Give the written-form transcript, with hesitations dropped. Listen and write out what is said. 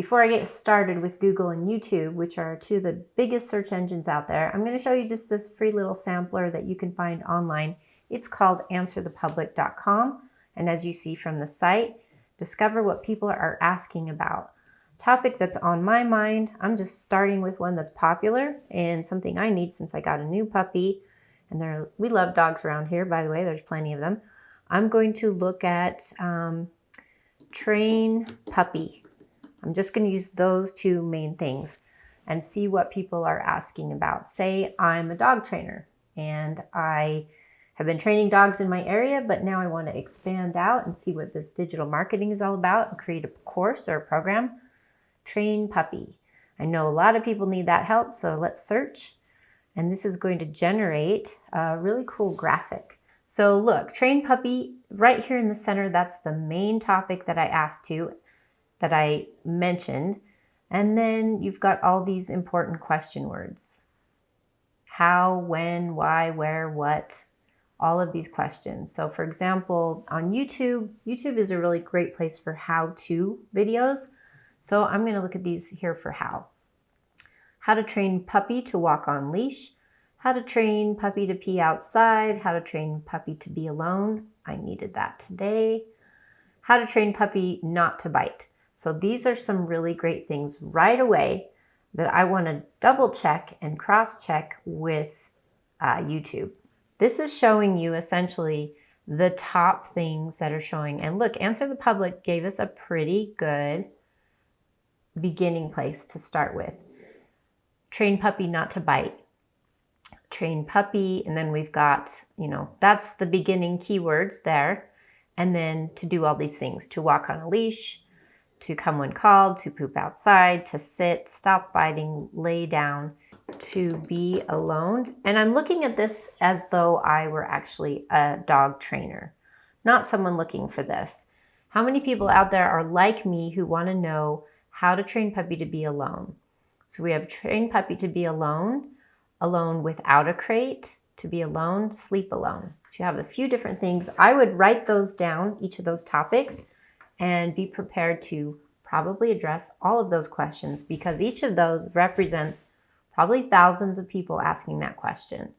Before I get started with Google and YouTube, which are two of the biggest search engines out there, I'm going to show you just this free little sampler that you can find online. It's called answerthepublic.com, and as you see from the site, discover what people are asking about. Topic that's on my mind. I'm just starting with one that's popular and something I need since I got a new puppy. And we love dogs around here, by the way. There's plenty of them. I'm going to look at train puppy. I'm just going to use those two main things and see what people are asking about. Say I'm a dog trainer and I have been training dogs in my area, but now I want to expand out and see what this digital marketing is all about and create a course or a program. Train puppy. I know a lot of people need that help, so let's search. And this is going to generate a really cool graphic. So look, train puppy right here in the center, that's the main topic that I mentioned. And then you've got all these important question words. How, when, why, where, what, all of these questions. So for example, on YouTube is a really great place for how-to videos. So I'm going to look at these here for how. How to train puppy to walk on leash. How to train puppy to pee outside. How to train puppy to be alone. I needed that today. How to train puppy not to bite. So these are some really great things right away that I want to double check and cross check with YouTube. This is showing you essentially the top things that are showing. And look, Answer the Public gave us a pretty good beginning place to start with. Train puppy not to bite. Train puppy, and then we've got, that's the beginning keywords there. And then to do all these things, to walk on a leash, to come when called, to poop outside, to sit, stop biting, lay down, to be alone. And I'm looking at this as though I were actually a dog trainer, not someone looking for this. How many people out there are like me who want to know how to train puppy to be alone? So we have train puppy to be alone, alone without a crate, to be alone, sleep alone. So you have a few different things. I would write those down, each of those topics, and be prepared to probably address all of those questions because each of those represents probably thousands of people asking that question.